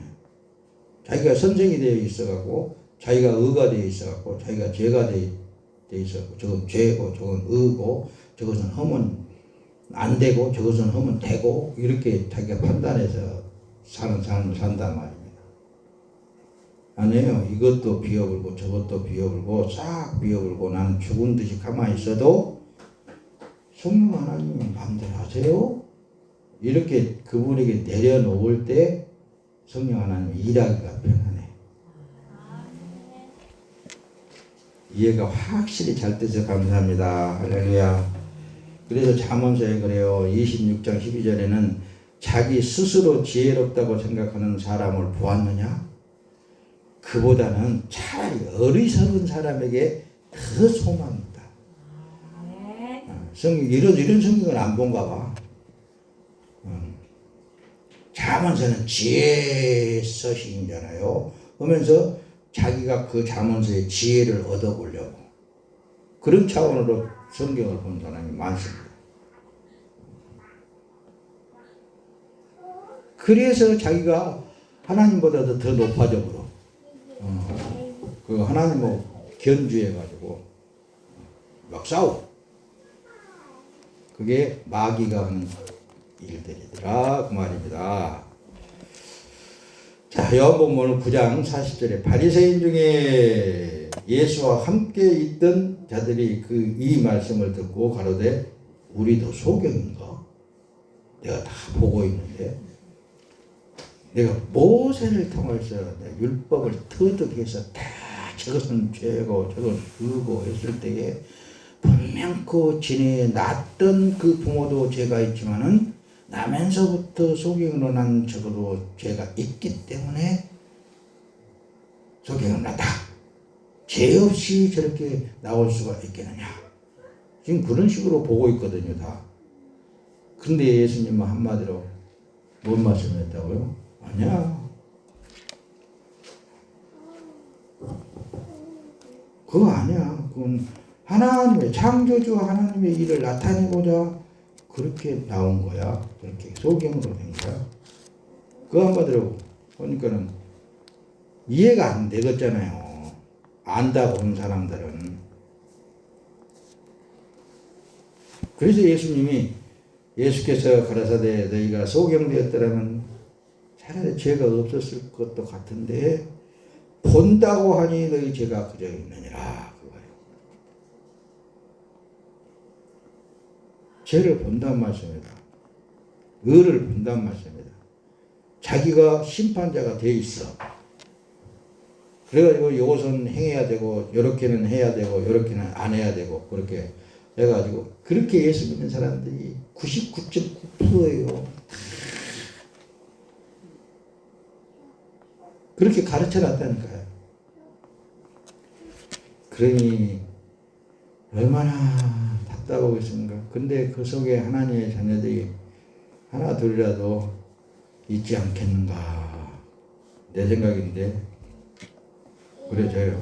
자기가 선생이 되어 있어갖고 자기가 의가 되어 있어갖고 자기가 죄가 되어 있어갖고 저건 죄고 저건 의고 저것은 하면 안 되고 저것은 하면 되고 이렇게 자기가 판단해서 사는 삶을 산단 말입니다. 아니에요. 이것도 비워버리고 저것도 비워버리고 싹 비워버리고 나는 죽은 듯이 가만히 있어도 성령 하나님이 마음대로 하세요. 이렇게 그분에게 내려놓을 때 성령 하나님이 일하기가 편하네. 이해가 확실히 잘 돼서 감사합니다. 할렐루야. 그래서 잠언서에 그래요. 26장 12절에는 자기 스스로 지혜롭다고 생각하는 사람을 보았느냐? 그보다는 차라리 어리석은 사람에게 더 소망이다. 성경 이런 성경을 안 본가 봐. 잠언서는 지혜 서신이잖아요. 하면서 자기가 그 잠언서의 지혜를 얻어보려고 그런 차원으로 성경을 본 사람이 많습니다. 그래서 자기가 하나님보다도 더 높아져 버려. 그 하나님을 견주해가지고 막 싸워. 그게 마귀가 하는 일들이더라 그 말입니다. 자, 요한복음 9장 40절에 바리새인 중에 예수와 함께 있던 자들이 이 말씀을 듣고 가로되 우리도 소경인가? 내가 다 보고 있는데 내가 모세를 통해서 내 율법을 터득해서 다 저것은 죄고 저건 의고 했을 때에 분명 그 진에 낳았던 그 부모도 죄가 있지만은 나면서부터 소경으로 난 적어도 죄가 있기 때문에 소경으로 났다. 죄 없이 저렇게 나올 수가 있겠느냐. 지금 그런 식으로 보고 있거든요, 다. 근데 예수님은 한마디로 뭔 말씀했다고요? 아니야. 그거 아니야. 그건 하나님의 창조주 하나님의 일을 나타내고자 그렇게 나온 거야. 그렇게 소경으로 된 거야. 그 한마디로 보니까는 이해가 안 되겠잖아요. 안다고 온 사람들은. 그래서 예수께서 가라사대 너희가 소경되었더라면 차라리 죄가 없었을 것도 같은데 본다고 하니 너희 죄가 그저 있느니라. 그거예요. 죄를 본다는 말씀입니다. 의를 본다는 말씀입니다. 자기가 심판자가 돼 있어. 그래가지고 이것은 행해야 되고 이렇게는 해야 되고 이렇게는 안 해야 되고 그렇게 해가지고 그렇게 예수 믿는 사람들이 99.9%예요. 그렇게 가르쳐 놨다니까요. 그러니 얼마나 답답하겠습니까? 근데 그 속에 하나님의 자녀들이 하나 둘이라도 있지 않겠는가 내 생각인데 그래져요.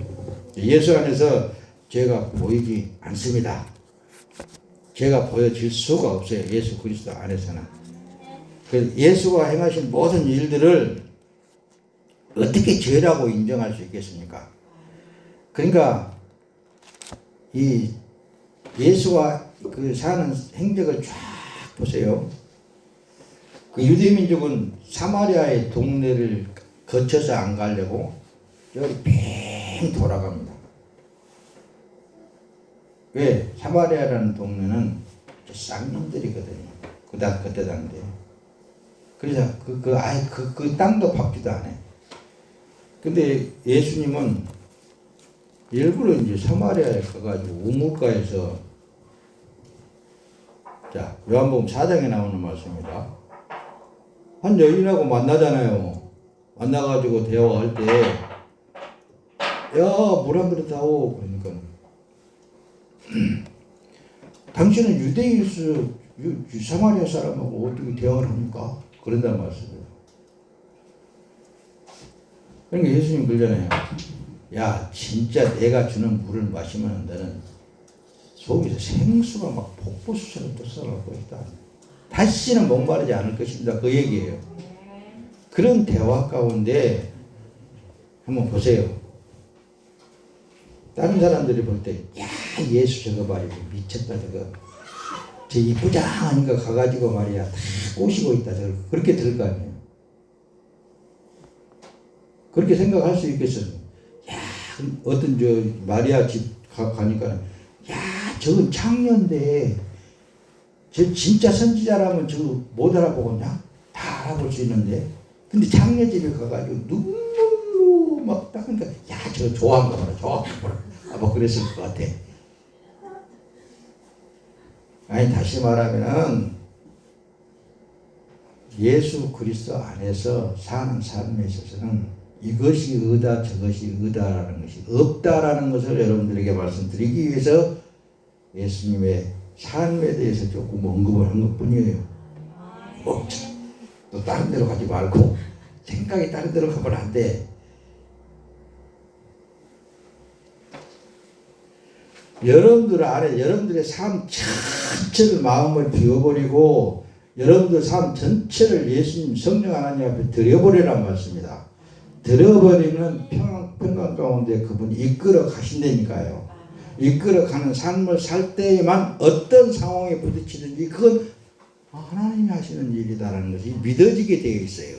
예수 안에서 죄가 보이지 않습니다. 죄가 보여질 수가 없어요. 예수 그리스도 안에서는. 예수가 행하신 모든 일들을 어떻게 죄라고 인정할 수 있겠습니까? 그러니까 이 예수가 그 사는 행적을 쫙 보세요. 그 유대민족은 사마리아의 동네를 거쳐서 안 가려고 여기 빙 돌아갑니다. 왜? 사마리아라는 동네는 쌍놈들이거든요. 그때 당시에. 그래서 그 땅도 밟지도 않아요. 근데 예수님은 일부러 이제 사마리아에 가가지고 우물가에서 자, 요한복음 4장에 나오는 말씀입니다. 한 여인하고 만나잖아요. 만나가지고 대화할 때, 야, 물 한 그릇 다오. 그러니까, 당신은 유대인수 사마리아 사람하고 어떻게 대화를 합니까? 그런단 말씀이에요. 그러니까 예수님 그러잖아요. 야, 진짜 내가 주는 물을 마시면 너는 속에서 생수가 막 폭포수처럼 쏟아나고 있다. 다시는 목마르지 않을 것입니다. 그 얘기예요. 그런 대화 가운데 한번 보세요. 다른 사람들이 볼 때, 야, 예수 저거 말이야. 미쳤다, 저거. 저 이쁘장하니까 가가지고 말이야. 다 꼬시고 있다. 저거. 그렇게 들을 거 아니에요. 그렇게 생각할 수 있겠어요. 야, 어떤 마리아 집 가니까, 야, 저건 창녀인데, 저 진짜 선지자라면 저거 못 알아보겠냐? 다 알아볼 수 있는데. 근데 창녀 집에 가가지고 눈물로 막 닦으니까, 야, 저거 좋아한 거 봐라, 좋아한 거 봐라. 뭐 그랬을 것 같아. 아니, 다시 말하면은, 예수 그리스도 안에서 사는 삶에 있어서는 이것이 의다 저것이 의다라는 것이 없다라는 것을 여러분들에게 말씀드리기 위해서 예수님의 삶에 대해서 조금 언급을 한 것뿐이에요. 또 다른 데로 가지 말고 생각이 다른 데로 가면 안 돼. 여러분들 안에 여러분들의 삶 전체를 마음을 비워버리고 여러분들 삶 전체를 예수님 성령 하나님 앞에 드려버리란 말씀입니다. 드려버리는 평강 가운데 그분이 이끌어 가신다니까요. 이끌어 가는 삶을 살 때에만 어떤 상황에 부딪히든지 그건 하나님이 하시는 일이다라는 것이 믿어지게 되어 있어요.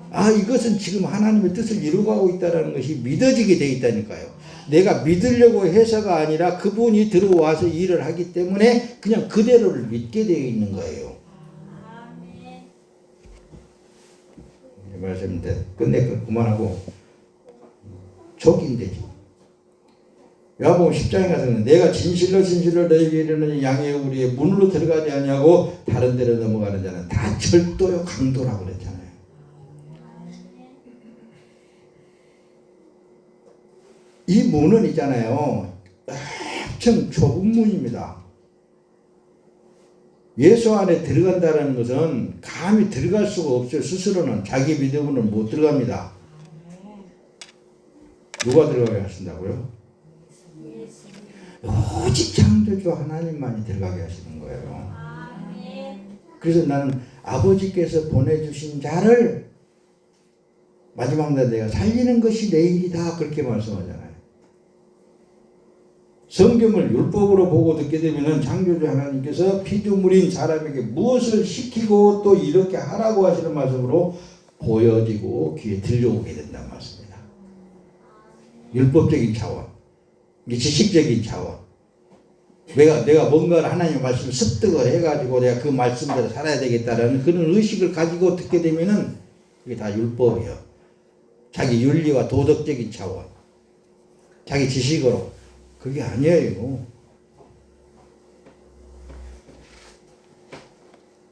아, 이것은 지금 하나님의 뜻을 이루어가고 있다는 것이 믿어지게 되어 있다니까요. 내가 믿으려고 해서가 아니라 그분이 들어와서 일을 하기 때문에 그냥 그대로를 믿게 되어 있는 거예요. 이 말씀인데 끝내 그만하고 족인되지. 요한복음 10장에 가서는 내가 진실로 너희에게 이르노니 양의 우리의 문으로 들어가지 아니하고 다른 데로 넘어가는 자는 다 절도요 강도라고 그랬잖아요. 이 문은 있잖아요. 엄청 좁은 문입니다. 예수 안에 들어간다는 것은 감히 들어갈 수가 없어요. 스스로는 자기 믿음으로는 못 들어갑니다. 누가 들어가게 하신다고요? 오직 창조주 하나님만이 들어가게 하시는 거예요. 그래서 나는 아버지께서 보내주신 자를 마지막 날 내가 살리는 것이 내 일이다 그렇게 말씀하잖아요. 성경을 율법으로 보고 듣게 되면 창조주 하나님께서 피조물인 사람에게 무엇을 시키고 또 이렇게 하라고 하시는 말씀으로 보여지고 귀에 들려오게 된다는 말씀입니다. 율법적인 차원, 지식적인 차원. 내가 뭔가를 하나님의 말씀을 습득을 해가지고 내가 그 말씀대로 살아야 되겠다라는 그런 의식을 가지고 듣게 되면은 그게 다 율법이에요. 자기 윤리와 도덕적인 차원, 자기 지식으로. 그게 아니에요.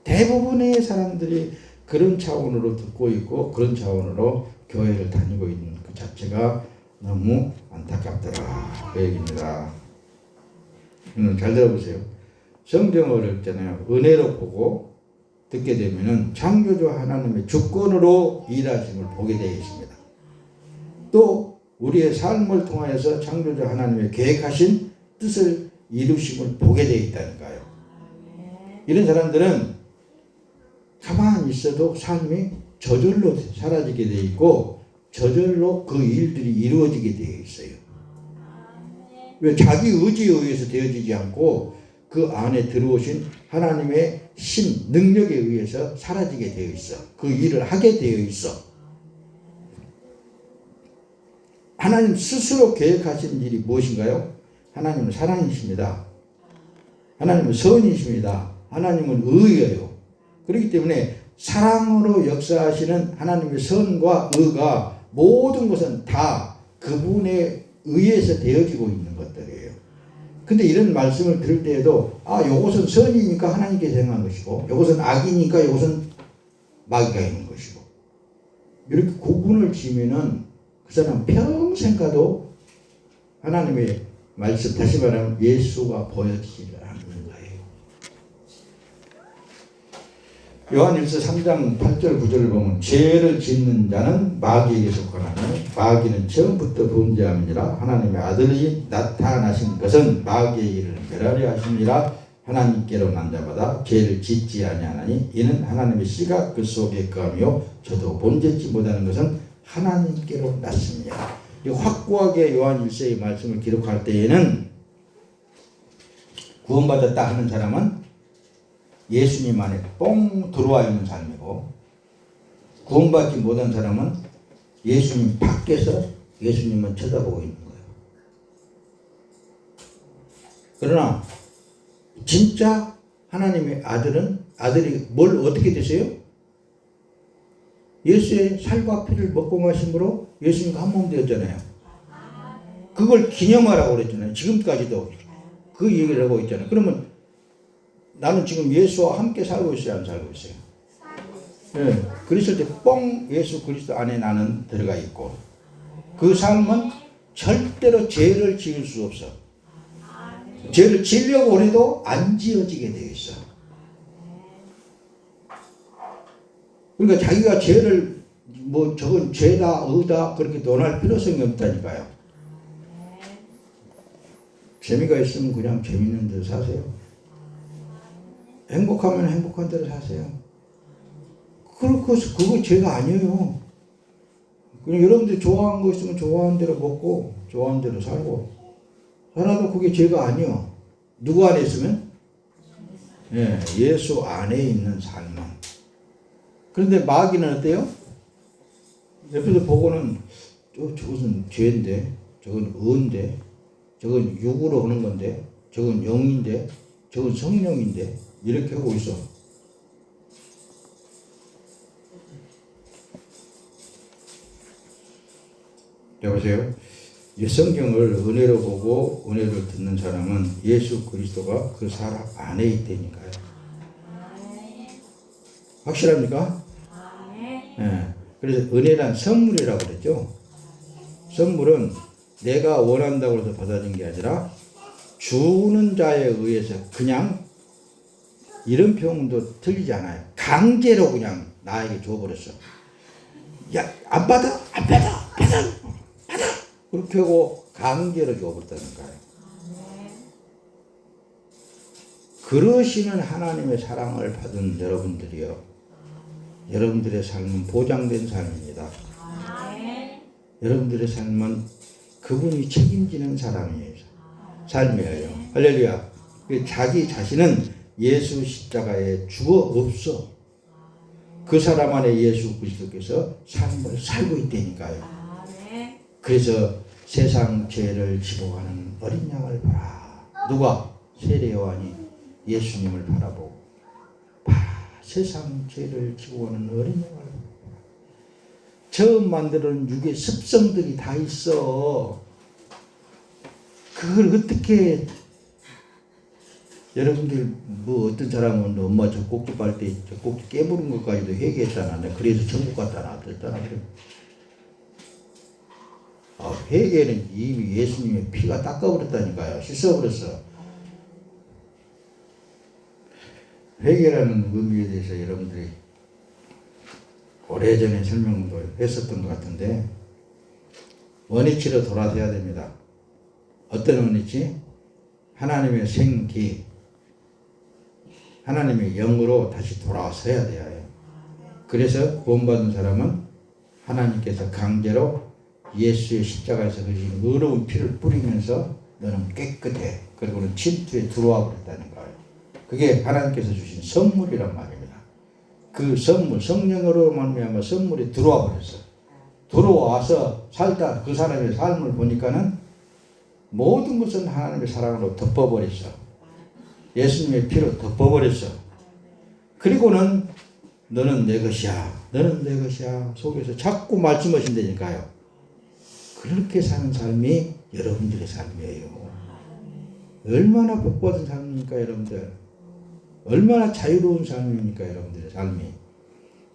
대부분의 사람들이 그런 차원으로 듣고 있고 그런 차원으로 교회를 다니고 있는 그 자체가 너무 안타깝더라 그 얘기입니다. 잘 들어보세요. 성경을 읽잖아요. 은혜로 보고 듣게 되면은 창조주 하나님의 주권으로 일하심을 보게 되어 있습니다. 또 우리의 삶을 통하여서 창조주 하나님의 계획하신 뜻을 이루심을 보게 되어 있다니까요. 이런 사람들은 가만히 있어도 삶이 저절로 사라지게 되어 있고 저절로 그 일들이 이루어지게 되어 있어요. 왜? 자기 의지에 의해서 되어지지 않고 그 안에 들어오신 하나님의 신, 능력에 의해서 사라지게 되어 있어. 그 일을 하게 되어 있어. 하나님 스스로 계획하신 일이 무엇인가요? 하나님은 사랑이십니다. 하나님은 선이십니다. 하나님은 의예요. 그렇기 때문에 사랑으로 역사하시는 하나님의 선과 의가 모든 것은 다 그분에 의해서 되어지고 있는 것들이에요. 근데 이런 말씀을 들을 때에도 요것은 선이니까 하나님께서 행한 것이고 요것은 악이니까 요것은 마귀가 있는 것이고 이렇게 구분을 지으면은 그 사람 평생 가도 하나님의 말씀, 다시 말하면 예수가 보여지지 않는 거예요. 요한일서 3장 8절 9절을 보면 죄를 짓는 자는 마귀에게 속하나니 마귀는 처음부터 범죄함이니라. 하나님의 아들이 나타나신 것은 마귀의 일을 멸하려 하심이라. 하나님께로 난 자마다 죄를 짓지 아니하나니 이는 하나님의 씨가 그 속에 거하며 저도 범죄치 못하는 것은 하나님께로 났습니다. 확고하게 요한 1세의 말씀을 기록할 때에는 구원받았다 하는 사람은 예수님 안에 뻥 들어와 있는 삶이고 구원받지 못한 사람은 예수님 밖에서 예수님만 쳐다보고 있는 거예요. 그러나 진짜 하나님의 아들이 뭘 어떻게 되세요? 예수의 살과 피를 먹고 마심으로 예수님과 한 몸 되었잖아요. 그걸 기념하라고 그랬잖아요. 지금까지도 그 얘기를 하고 있잖아요. 그러면 나는 지금 예수와 함께 살고 있어요? 안 살고 있어요? 네. 그랬을 때 뻥 예수 그리스도 안에 나는 들어가 있고 그 삶은 절대로 죄를 지을 수 없어. 죄를 지으려고 해도 안 지어지게 되어 있어. 그러니까 자기가 죄를 저건 죄다 의다 그렇게 논할 필요성이 없다니까요. 재미가 있으면 그냥 재밌는 대로 사세요. 행복하면 행복한 대로 사세요. 그거 죄가 아니에요. 그냥 여러분들이 좋아하는 거 있으면 좋아하는 대로 먹고 좋아하는 대로 살고 살아도 그게 죄가 아니요. 누구 안에 있으면? 예, 예수 안에 있는 삶만. 그런데 마귀는 어때요? 옆에서 보고는 저것은 죄인데 저건 의인데 저건 육으로 하는 건데 저건 영인데 저건 성령인데 이렇게 하고 있어. 여보세요? 이 성경을 은혜로 보고 은혜를 듣는 사람은 예수 그리스도가 그 사람 안에 있다니까요. 확실합니까? 예. 그래서 은혜란 선물이라고 그랬죠. 선물은 내가 원한다고 해서 받아들인 게 아니라 주는 자에 의해서 그냥, 이런 표현도 틀리지 않아요. 강제로 그냥 나에게 줘버렸어. 야, 안 받아? 안 받아? 받아! 받아! 그렇게 하고 강제로 줘버렸다는 거예요. 그러시는 하나님의 사랑을 받은 여러분들이요, 여러분들의 삶은 보장된 삶입니다. 여러분들의 삶은 그분이 책임지는 삶이에요. 할렐루야. 자기 자신은 예수 십자가에 죽어 없어. 그 사람 안에 예수 그리스도께서 삶을 살고 있다니까요. 그래서 세상 죄를 지고 가는 어린 양을 봐라. 누가? 세례 요한이 예수님을 바라보고, 세상 죄를 지고 가는 어린 양을 봐라. 처음 만드는 육의 습성들이 다 있어. 그걸 어떻게, 여러분들 뭐 어떤 사람은 엄마 젖꼭지 빨 때 젖꼭지 깨부른 것까지도 회개했잖아. 그래서 천국 갔다나 그랬잖아. 회개는 이미 예수님의 피가 닦아버렸다니까요. 씻어버렸어. 회개라는 의미에 대해서 여러분들이 오래전에 설명도 했었던 것 같은데, 원위치로 돌아서야 됩니다. 어떤 원위치? 하나님의 생기, 하나님의 영으로 다시 돌아서야 돼요. 그래서 구원받은 사람은 하나님께서 강제로 예수의 십자가에서 흘린 의로운 피를 뿌리면서 너는 깨끗해. 그리고는 침투에 들어와 버렸다는 거예요. 그게 하나님께서 주신 선물이란 말입니다. 그 선물, 성령으로 말미암아 선물이 들어와 버렸어. 들어와서 살다 그 사람의 삶을 보니까는 모든 것은 하나님의 사랑으로 덮어버렸어. 예수님의 피로 덮어버렸어. 그리고는 너는 내 것이야, 너는 내 것이야 속에서 자꾸 말씀하신다니까요. 그렇게 사는 삶이 여러분들의 삶이에요. 얼마나 복받은 삶입니까 여러분들? 얼마나 자유로운 삶입니까 여러분들의 삶이?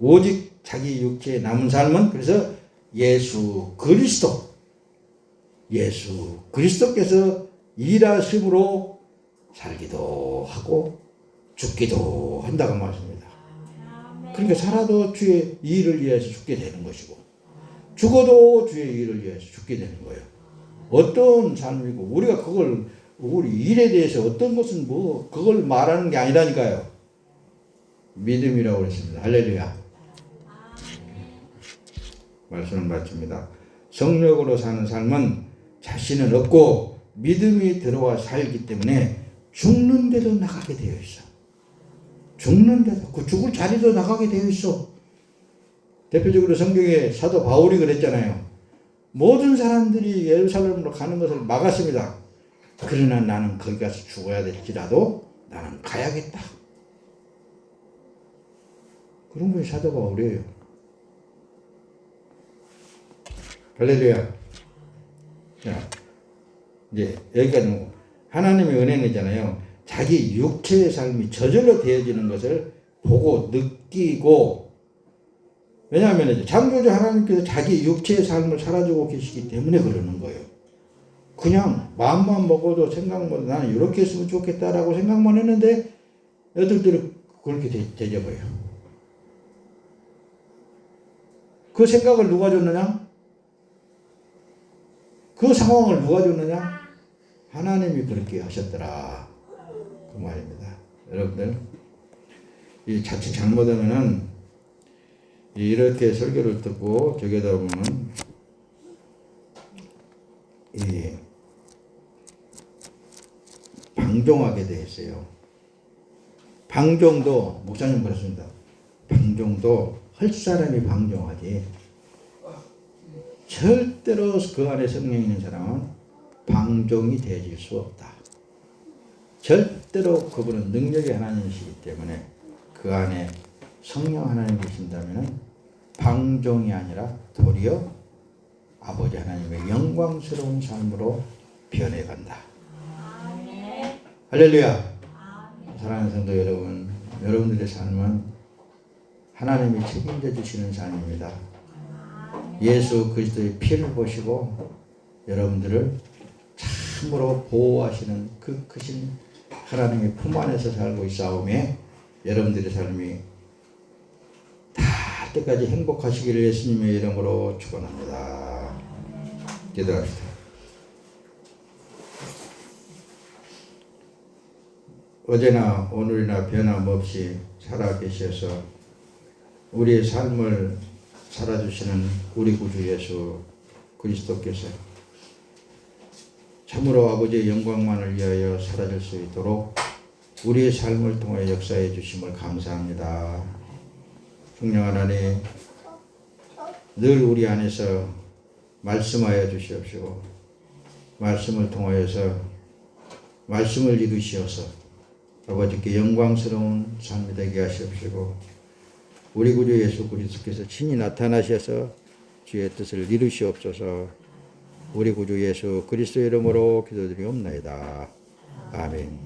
오직 자기 육체에 남은 삶은, 그래서 예수 그리스도께서 일하심으로 살기도 하고 죽기도 한다고 말씀합니다. 그러니까 살아도 주의 일을 위해서 죽게 되는 것이고, 죽어도 주의 일을 위해서 죽게 되는 거예요. 어떤 삶이고, 우리가 그걸, 우리 일에 대해서 어떤 것은 뭐 그걸 말하는 게 아니라니까요. 믿음이라고 그랬습니다. 할렐루야. 말씀을 마칩니다. 성령으로 사는 삶은 자신은 없고 믿음이 들어와 살기 때문에 죽는데도 나가게 되어 있어. 죽는데도, 그 죽을 자리도 나가게 되어 있어. 대표적으로 성경에 사도 바울이 그랬잖아요. 모든 사람들이 예루살렘으로 가는 것을 막았습니다. 그러나 나는 거기 가서 죽어야 될지라도 나는 가야겠다. 그런 분이 사도 바울이에요. 할렐루야. 자, 이제 여기까지 하나님의 은혜는잖아요. 자기 육체의 삶이 저절로 되어지는 것을 보고 느끼고, 왜냐하면 창조주 하나님께서 자기 육체의 삶을 살아주고 계시기 때문에 그러는 거예요. 그냥 마음만 먹어도 생각만, 나는 이렇게 했으면 좋겠다라고 생각만 했는데 애들들은 그렇게 되져버려요. 그 생각을 누가 줬느냐? 그 상황을 누가 줬느냐? 하나님이 그렇게 하셨더라. 그 말입니다. 여러분들, 이 자칫 잘못하면은 이렇게 설교를 듣고 저기다 보면 이 방종하게 돼 있어요. 방종도, 목사님 그렇습니다. 방종도 할 사람이 방종하지, 절대로 그 안에 성령이 있는 사람은 방종이 되어질 수 없다. 절대로 그분은 능력의 하나님이시기 때문에 그 안에 성령 하나님 계신다면 방종이 아니라 도리어 아버지 하나님의 영광스러운 삶으로 변해간다. 아멘. 할렐루야. 아멘. 사랑하는 성도 여러분, 여러분들의 삶은 하나님이 책임져 주시는 삶입니다. 예수 그리스도의 피를 보시고 여러분들을 참으로 보호하시는 그 크신 하나님의 품 안에서 살고 있사오매 여러분들의 삶이 다 때까지 행복하시기를 예수님의 이름으로 축원합니다. 기도합시다. 어제나 오늘이나 변함없이 살아계셔서 우리의 삶을 살아주시는 우리 구주 예수 그리스도께서 참으로 아버지의 영광만을 위하여 살아질 수 있도록 우리의 삶을 통해 역사해 주심을 감사합니다. 성령 하나님, 늘 우리 안에서 말씀하여 주시옵시고 말씀을 통하여서 말씀을 이루시어서 아버지께 영광스러운 삶이 되게 하시옵시고 우리 구주 예수 그리스도께서 친히 나타나셔서 주의 뜻을 이루시옵소서. 우리 구주 예수 그리스도의 이름으로 기도드리옵나이다. 아멘.